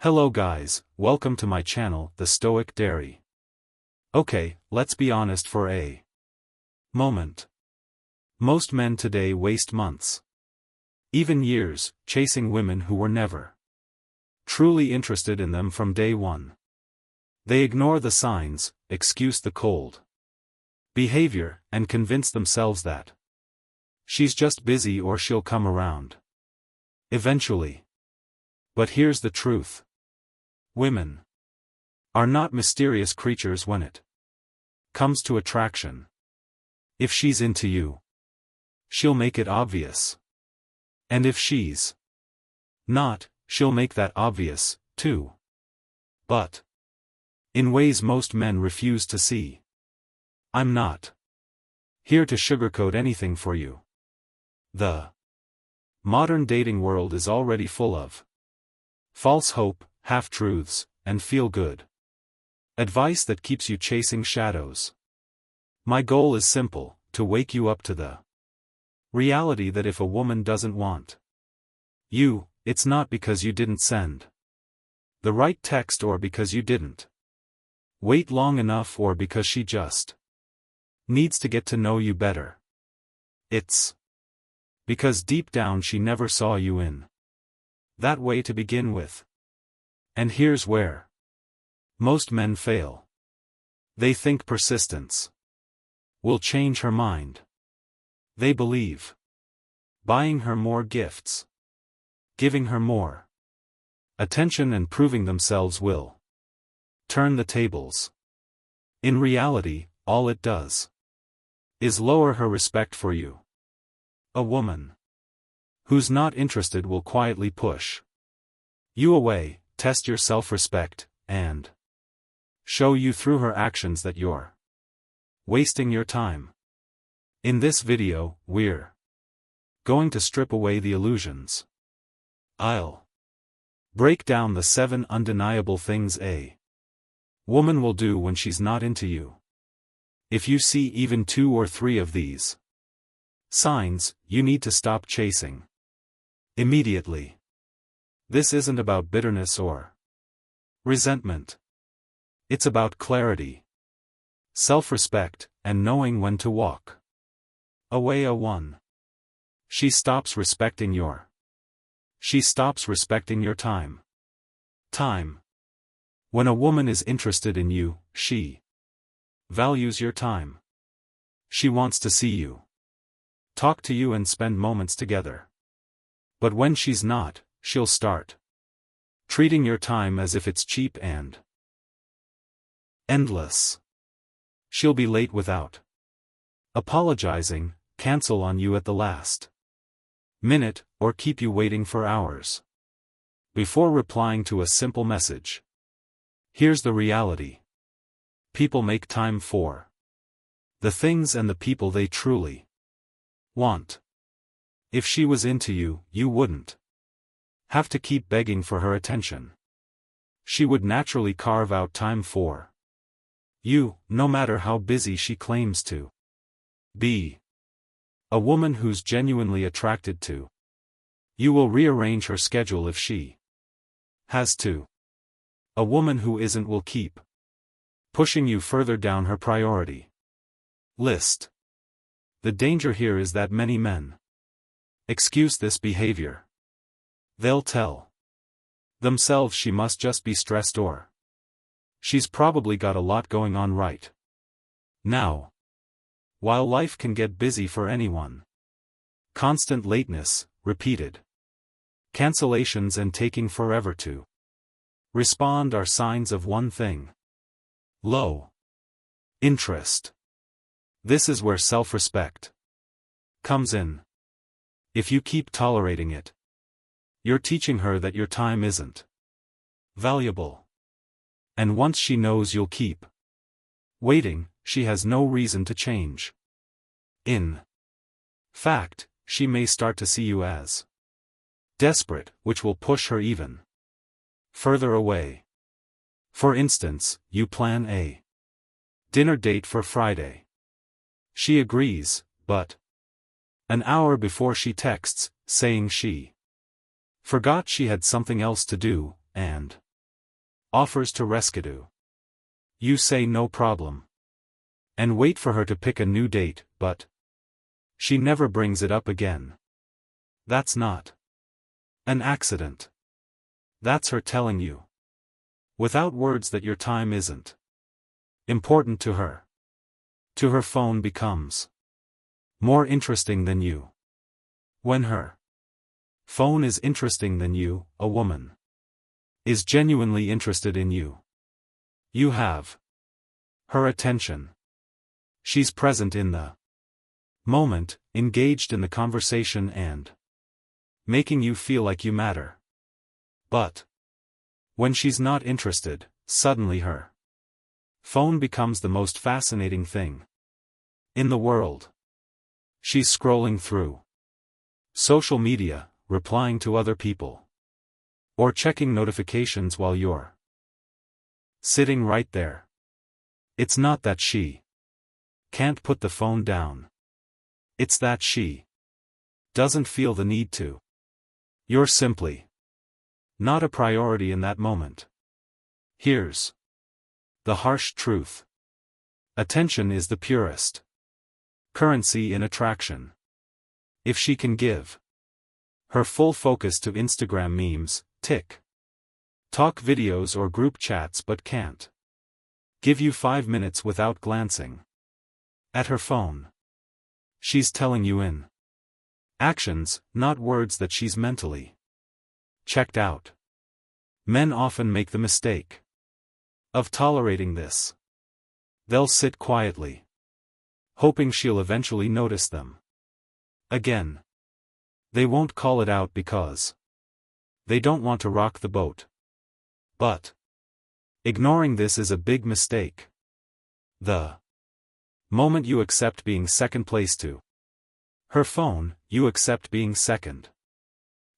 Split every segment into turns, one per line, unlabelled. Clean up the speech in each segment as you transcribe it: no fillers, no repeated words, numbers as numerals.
Hello guys, welcome to my channel, The Stoic Dairy. Okay, let's be honest for a moment. Most men today waste months, even years, chasing women who were never truly interested in them from day one. They ignore the signs, excuse the cold behavior, and convince themselves that she's just busy or she'll come around eventually. But here's the truth. Women are not mysterious creatures when it comes to attraction. If she's into you, she'll make it obvious. And if she's not, she'll make that obvious, too. But in ways most men refuse to see. I'm not here to sugarcoat anything for you. The modern dating world is already full of false hope, half-truths, and feel-good advice that keeps you chasing shadows. My goal is simple, to wake you up to the reality that if a woman doesn't want you, it's not because you didn't send the right text or because you didn't wait long enough or because she just needs to get to know you better. It's because deep down she never saw you in that way to begin with. And here's where most men fail. They think persistence will change her mind. They believe buying her more gifts, giving her more attention and proving themselves will turn the tables. In reality, all it does is lower her respect for you. A woman who's not interested will quietly push you away, test your self-respect, and show you through her actions that you're wasting your time. In this video, we're going to strip away the illusions. I'll break down the 7 undeniable things a woman will do when she's not into you. If you see even 2 or 3 of these signs, you need to stop chasing immediately. This isn't about bitterness or resentment. It's about clarity, self-respect, and knowing when to walk away. She stops respecting your time. When a woman is interested in you, she values your time. She wants to see you, talk to you and spend moments together. But when she's not, she'll start treating your time as if it's cheap and endless. She'll be late without apologizing, cancel on you at the last minute, or keep you waiting for hours before replying to a simple message. Here's the reality. People make time for the things and the people they truly want. If she was into you, you wouldn't have to keep begging for her attention. She would naturally carve out time for you, no matter how busy she claims to be. A woman who's genuinely attracted to you will rearrange her schedule if she has to. A woman who isn't will keep pushing you further down her priority list. The danger here is that many men excuse this behavior. They'll tell themselves she must just be stressed or she's probably got a lot going on right now. While life can get busy for anyone, constant lateness, repeated cancellations and taking forever to respond are signs of one thing: low interest. This is where self-respect comes in. If you keep tolerating it, you're teaching her that your time isn't valuable. And once she knows you'll keep waiting, she has no reason to change. In fact, she may start to see you as desperate, which will push her even further away. For instance, you plan a dinner date for Friday. She agrees, but an hour before she texts, saying she forgot she had something else to do, and Offers to rescue. You say no problem. And wait for her to pick a new date, but she never brings it up again. That's not an accident. That's her telling you, without words, that your time isn't important to her. To her, phone becomes more interesting than you. When her phone is interesting than you, a woman is genuinely interested in you. You have her attention. She's present in the moment, engaged in the conversation and making you feel like you matter. But when she's not interested, suddenly her phone becomes the most fascinating thing in the world. She's scrolling through social media, replying to other people, or checking notifications while you're sitting right there. It's not that she can't put the phone down. It's that she doesn't feel the need to. You're simply not a priority in that moment. Here's the harsh truth. Attention is the purest currency in attraction. If she can give her full focus to Instagram memes, TikTok videos or group chats but can't give you 5 minutes without glancing at her phone, she's telling you in actions, not words, that she's mentally checked out. Men often make the mistake of tolerating this. They'll sit quietly, hoping she'll eventually notice them again. They won't call it out because they don't want to rock the boat. But ignoring this is a big mistake. The moment you accept being second place to her phone, you accept being second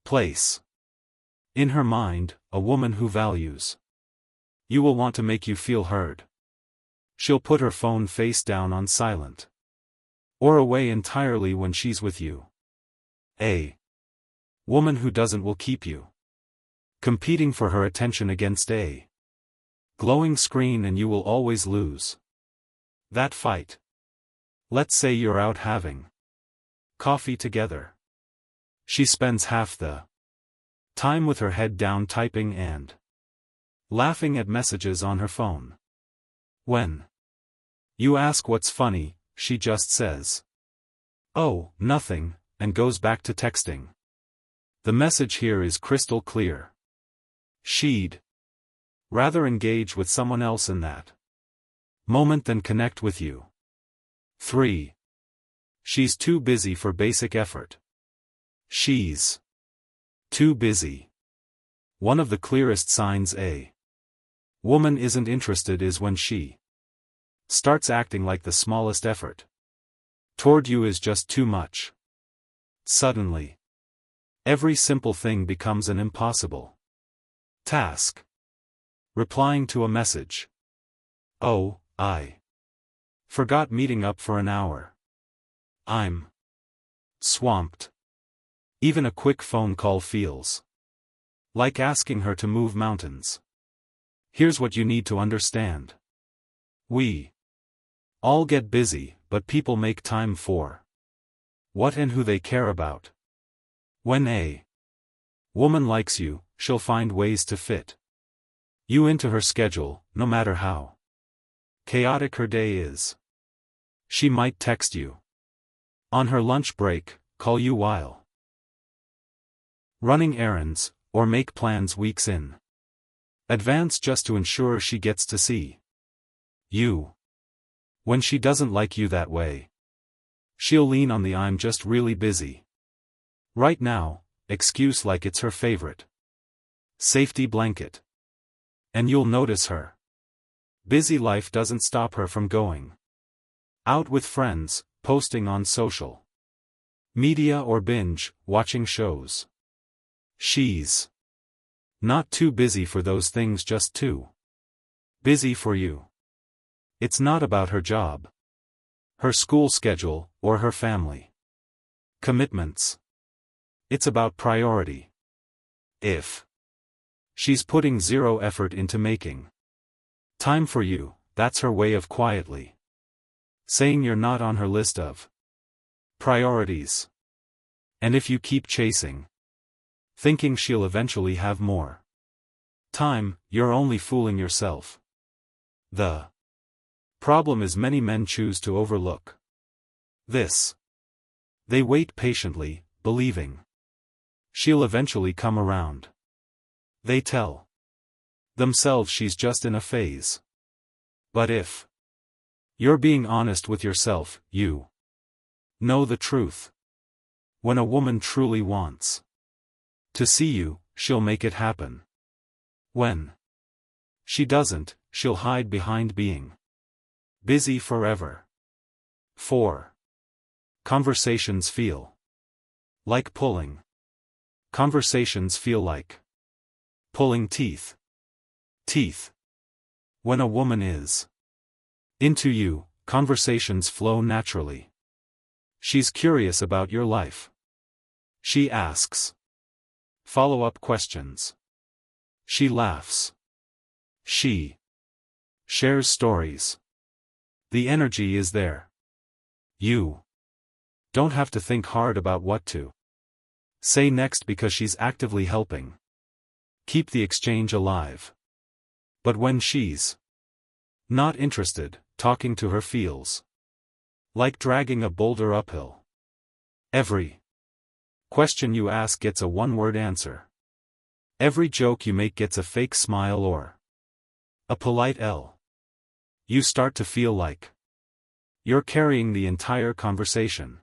place in her mind. A woman who values you will want to make you feel heard. She'll put her phone face down on silent or away entirely when she's with you. A woman who doesn't will keep you competing for her attention against a glowing screen, and you will always lose that fight. Let's say you're out having coffee together. She spends half the time with her head down typing and laughing at messages on her phone. When you ask what's funny, she just says, "Oh, nothing," and goes back to texting. The message here is crystal clear. She'd rather engage with someone else in that moment than connect with you. 3. She's too busy for basic effort. She's too busy. One of the clearest signs a woman isn't interested is when she starts acting like the smallest effort toward you is just too much. Suddenly, every simple thing becomes an impossible task. Replying to a message. "Oh, I forgot meeting up for an hour. I'm swamped." Even a quick phone call feels like asking her to move mountains. Here's what you need to understand. We all get busy, but people make time for what and who they care about. When a woman likes you, she'll find ways to fit you into her schedule, no matter how chaotic her day is. She might text you on her lunch break, call you while running errands, or make plans weeks in advance just to ensure she gets to see you. When she doesn't like you that way, she'll lean on the "I'm just really busy right now" excuse like it's her favorite safety blanket. And you'll notice her busy life doesn't stop her from going out with friends, posting on social media, or binge watching shows. She's not too busy for those things, just too busy for you. It's not about her job, her school schedule, or her family commitments. It's about priority. If She's putting zero effort into making time for you. That's her way of quietly saying you're not on her list of priorities. And if you keep chasing, thinking she'll eventually have more time, you're only fooling yourself. The problem is many men choose to overlook this. They wait patiently, believing she'll eventually come around. They tell themselves she's just in a phase. But if you're being honest with yourself, you know the truth. When a woman truly wants to see you, she'll make it happen. When she doesn't, she'll hide behind being busy forever. 4. Conversations feel like pulling. Conversations feel like pulling teeth. Teeth. When a woman is into you, conversations flow naturally. She's curious about your life. She asks follow-up questions. She laughs. She shares stories. The energy is there. You don't have to think hard about what to say next because she's actively helping keep the exchange alive. But when she's not interested, talking to her feels like dragging a boulder uphill. Every question you ask gets a one-word answer. Every joke you make gets a fake smile or a polite L. You start to feel like you're carrying the entire conversation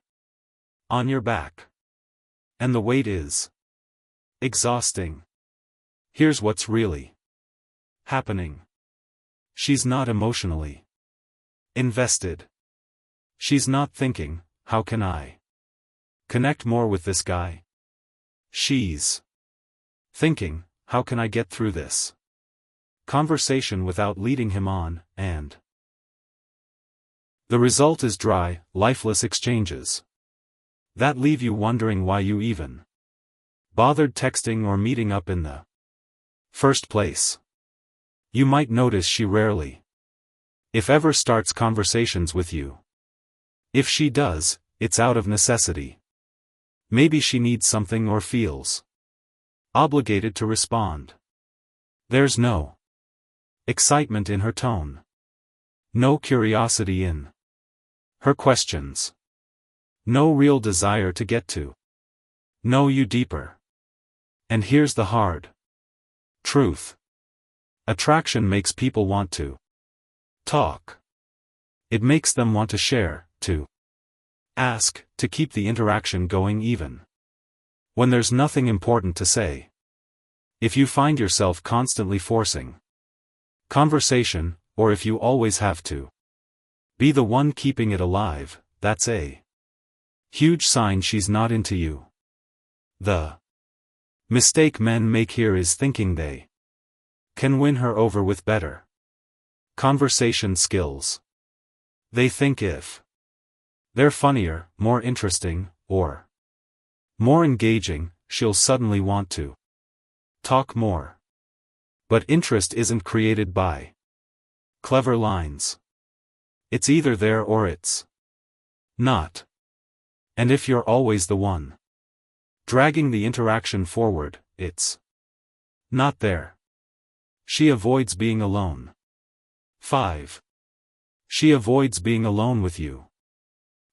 on your back. And the weight is exhausting. Here's what's really happening. She's not emotionally invested. She's not thinking, how can I connect more with this guy? She's thinking, how can I get through this conversation without leading him on, and the result is dry, lifeless exchanges that leave you wondering why you even bothered texting or meeting up in the first place. You might notice she rarely, if ever, starts conversations with you. If she does, it's out of necessity. Maybe she needs something or feels obligated to respond. There's no excitement in her tone. No curiosity in her questions. No real desire to get to know you deeper. And here's the hard truth. Attraction makes people want to talk. It makes them want to share, to ask, to keep the interaction going even when there's nothing important to say. If you find yourself constantly forcing conversation, or if you always have to be the one keeping it alive, that's a huge sign she's not into you. The mistake men make here is thinking they can win her over with better conversation skills. They think if they're funnier, more interesting, or more engaging, she'll suddenly want to talk more. But interest isn't created by clever lines. It's either there or it's not. And if you're always the one dragging the interaction forward, it's not there. She avoids being alone. 5. She avoids being alone with you.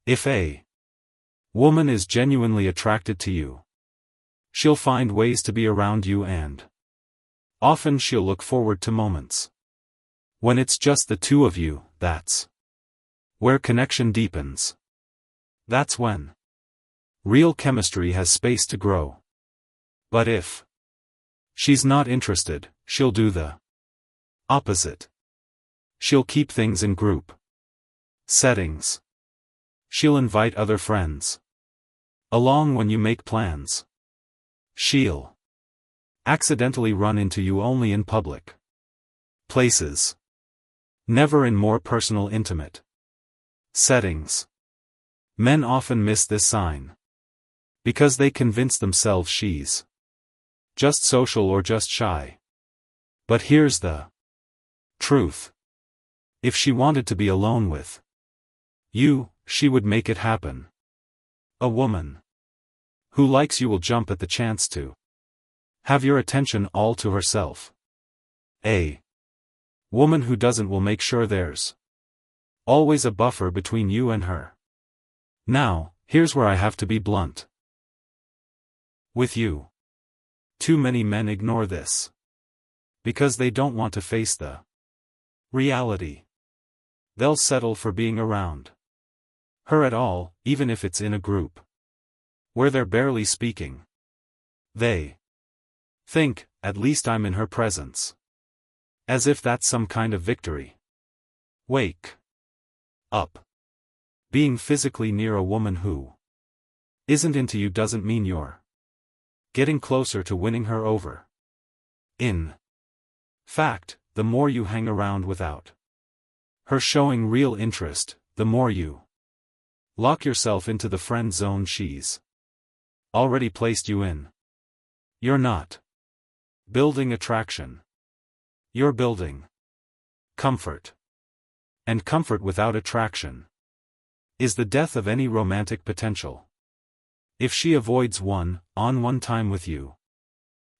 If a woman is genuinely attracted to you, she'll find ways to be around you, and often she'll look forward to moments when it's just the two of you. That's where connection deepens. That's when real chemistry has space to grow. But if she's not interested, she'll do the opposite. She'll keep things in group settings. She'll invite other friends along when you make plans. She'll accidentally run into you only in public places, never in more personal, intimate settings. Men often miss this sign because they convince themselves she's just social or just shy. But here's the truth. If she wanted to be alone with you, she would make it happen. A woman who likes you will jump at the chance to have your attention all to herself. A woman who doesn't will make sure there's always a buffer between you and her. Now, here's where I have to be blunt with you. Too many men ignore this because they don't want to face the reality. They'll settle for being around her at all, even if it's in a group where they're barely speaking. They think, at least I'm in her presence. As if that's some kind of victory. Wake up. Being physically near a woman who isn't into you doesn't mean you're getting closer to winning her over. In fact, the more you hang around without her showing real interest, the more you lock yourself into the friend zone she's already placed you in. You're not building attraction. You're building comfort. And comfort without attraction is the death of any romantic potential. If she avoids one-on-one time with you,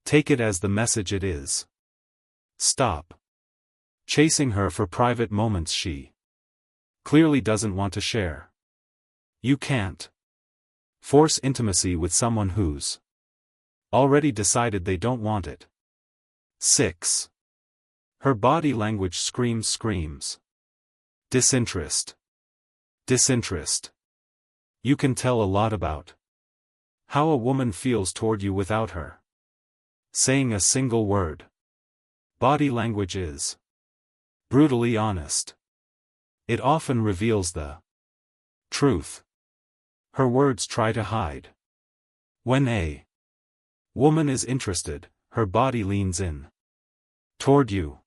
take it as the message it is. Stop chasing her for private moments she clearly doesn't want to share. You can't force intimacy with someone who's already decided they don't want it. 6. Her body language screams. Disinterest. Disinterest. You can tell a lot about how a woman feels toward you without her saying a single word. Body language is brutally honest. It often reveals the truth her words try to hide. When a woman is interested, her body leans in toward you.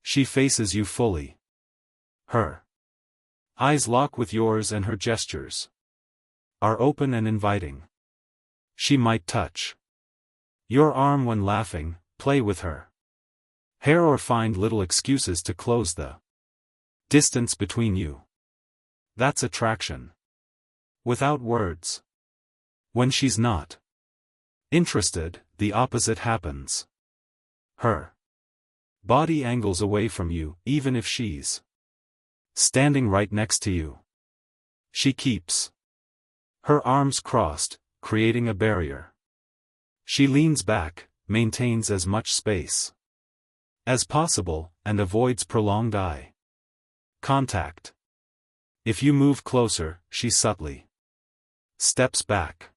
She faces you fully. Her eyes lock with yours and her gestures are open and inviting. She might touch your arm when laughing, play with her hair or find little excuses to close the distance between you. That's attraction. Without words. When she's not interested, the opposite happens. Her body angles away from you, even if she's standing right next to you. She keeps her arms crossed, creating a barrier. She leans back, maintains as much space as possible, and avoids prolonged eye contact. If you move closer, she subtly steps back.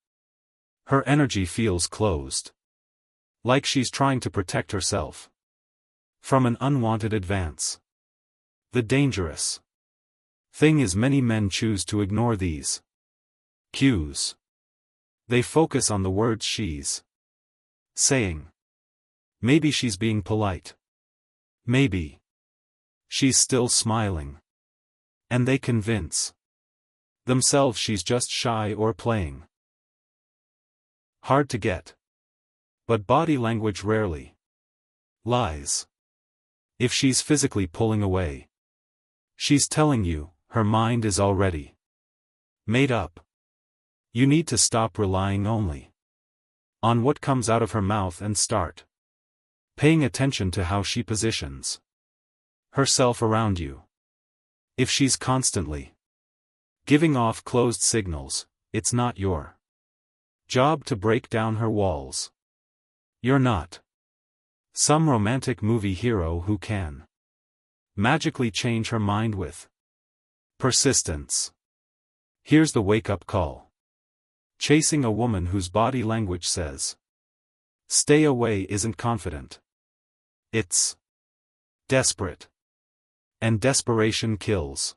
Her energy feels closed, like she's trying to protect herself from an unwanted advance. The dangerous thing is many men choose to ignore these cues. They focus on the words she's saying. Maybe she's being polite. Maybe she's still smiling. And they convince themselves she's just shy or playing hard to get. But body language rarely lies. If she's physically pulling away, she's telling you her mind is already made up. You need to stop relying only on what comes out of her mouth and start paying attention to how she positions herself around you. If she's constantly giving off closed signals, it's not your job to break down her walls. You're not some romantic movie hero who can magically change her mind with persistence. Here's the wake-up call. Chasing a woman whose body language says stay away isn't confident. It's desperate. And desperation kills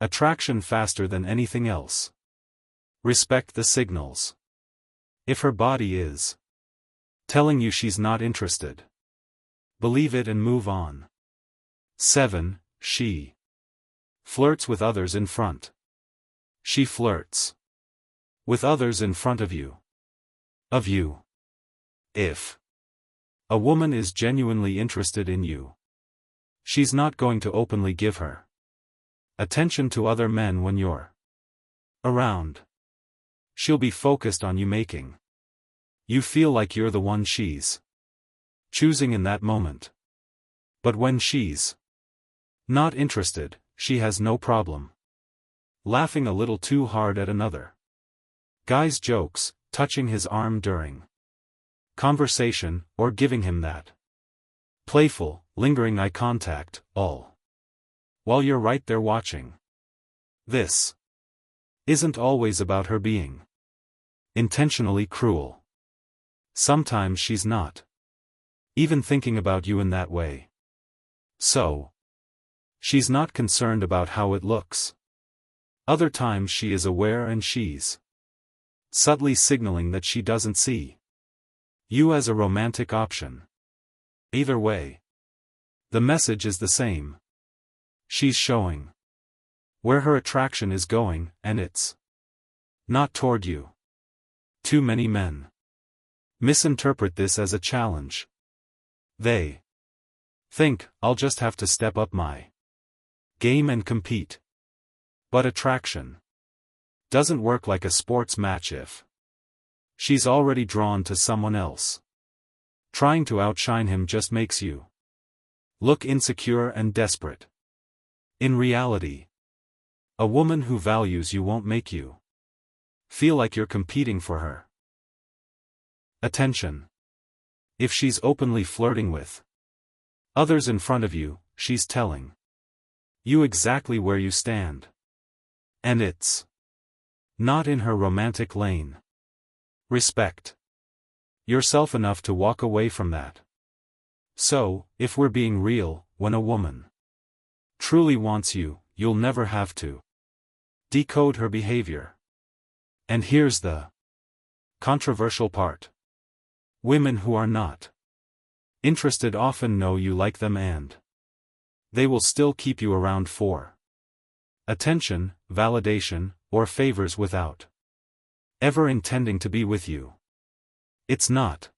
attraction faster than anything else. Respect the signals. If her body is telling you she's not interested, believe it and move on. 7. She flirts with others in front. She flirts with others in front of you. If A woman is genuinely interested in you. She's not going to openly give her attention to other men when you're around. She'll be focused on you making you feel like you're the one she's choosing in that moment. But when she's not interested, she has no problem laughing a little too hard at another guy's jokes, touching his arm during conversation, or giving him that playful, lingering eye contact, all while you're right there watching. This isn't always about her being intentionally cruel. Sometimes she's not even thinking about you in that way. So, she's not concerned about how it looks. Other times she is aware and she's subtly signaling that she doesn't see you as a romantic option. Either way, the message is the same. She's showing where her attraction is going, and it's not toward you. Too many men misinterpret this as a challenge. They think, I'll just have to step up my game and compete. But attraction doesn't work like a sports match if she's already drawn to someone else. Trying to outshine him just makes you look insecure and desperate. In reality, a woman who values you won't make you feel like you're competing for her attention. If she's openly flirting with others in front of you, she's telling you exactly where you stand. And it's not in her romantic lane. Respect yourself enough to walk away from that. So, if we're being real, when a woman truly wants you, you'll never have to decode her behavior. And here's the controversial part. Women who are not interested often know you like them, and they will still keep you around for attention, validation, or favors without ever intending to be with you. It's not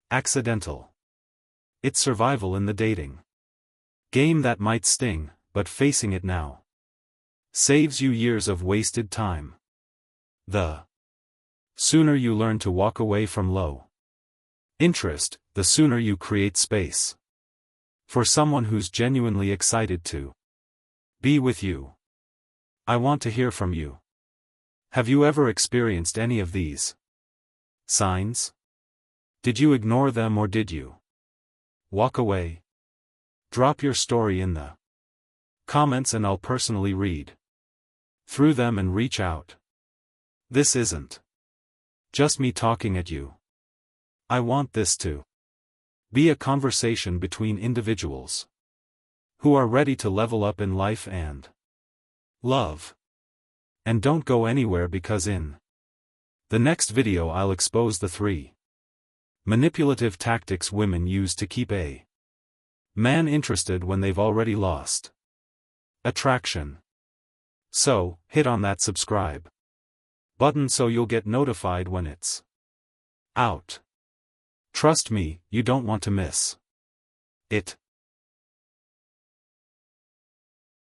accidental. It's survival in the dating game that might sting, but facing it now saves you years of wasted time. The sooner you learn to walk away from low interest, the sooner you create space for someone who's genuinely excited to be with you. I want to hear from you. Have you ever experienced any of these signs? Did you ignore them, or did you walk away? Drop your story in the comments and I'll personally read through them and reach out. This isn't just me talking at you. I want this to be a conversation between individuals who are ready to level up in life and love. And don't go anywhere, because in the next video I'll expose the 3 manipulative tactics women use to keep a man interested when they've already lost attraction. So, hit on that subscribe button so you'll get notified when it's out. Trust me, you don't want to miss it.